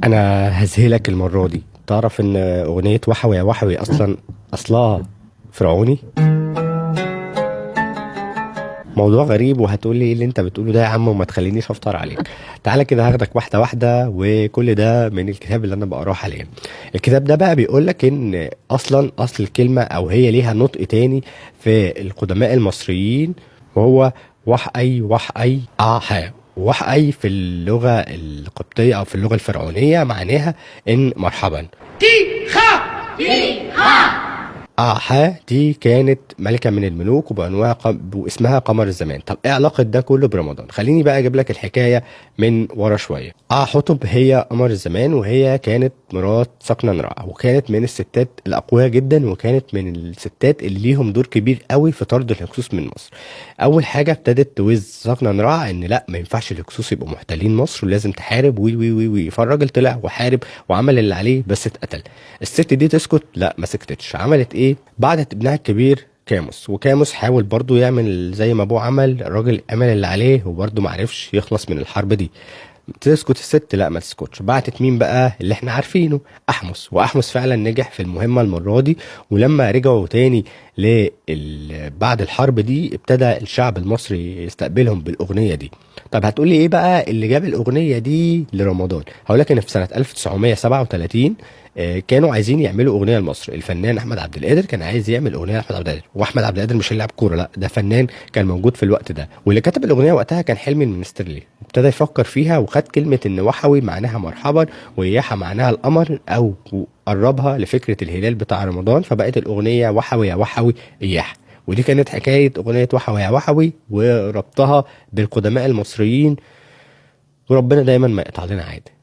انا هذهلك المره دي. تعرف ان اغنيه وحوي يا وحوي اصلها فرعوني؟ موضوع غريب، وهتقول لي ايه اللي انت بتقوله ده يا عم وما تخلينيش افطر عليك. تعالى كده هاخدك واحده واحده، وكل ده من الكتاب اللي انا بقراه حاليا. الكتاب ده بقى بيقول لك ان اصل الكلمه او هي ليها نطق تاني في القدماء المصريين، وهو وحأي وحأي آها. وحأي في اللغة القبطية أو في اللغة الفرعونية معناها إن مرحبا. آها دي كانت ملكة من الملوك واسمها قمر الزمان. طب ايه علاقة ده كله برمضان؟ خليني بقى اجيب لك الحكاية من ورا شوية. حتب هي قمر الزمان، وهي كانت مرات سقنا نرع، وكانت من الستات الأقوياء جدا، وكانت من الستات اللي ليهم دور كبير قوي في طرد الهكسوس من مصر. أول حاجة ابتدت توز سقنا نرع إن لا، ما ينفعش الهكسوس يبقوا محتلين مصر ولازم تحارب وي وي وي وي. فالراجل طلع وحارب وعمل اللي عليه بس اتقتل. الست دي تسكت؟ لا، ما سكتتش. عملت ايه؟ بعتت ابنها الكبير كاموس، وكاموس حاول برضو يعمل زي ما ابوه عمل. الراجل عمل اللي عليه وبرضو معرفش يخلص من الحرب دي. تسكت الست؟ لا، ما تسكتش. بعتت مين بقى؟ اللي احنا عارفينه، احمس. واحمس فعلا نجح في المهمه المره دي. ولما رجعوا تاني بعد الحرب دي، ابتدى الشعب المصري يستقبلهم بالاغنيه دي. طب هتقولي ايه بقى اللي جاب الاغنيه دي لرمضان؟ هقول لك ان في سنه 1937 كانوا عايزين يعملوا اغنيه لمصر. الفنان احمد عبد القادر كان عايز يعمل اغنيه لاحمد عبد القادر، واحمد عبد القادر مش اللي لاعب كوره، لا ده فنان كان موجود في الوقت ده. واللي كتب الاغنيه وقتها كان حلمي المنسترلي. ابتدى يفكر فيها وخد كلمه ان وحوي معناها مرحبا، وياحة معناها القمر، او قربها لفكره الهلال بتاع رمضان، فبقت الاغنيه وحوي يا وحوي اياح. ودي كانت حكايه اغنيه وحوي يا وحوي وربطها بالقدماء المصريين. وربنا دايما ما يقطع لنا عادة.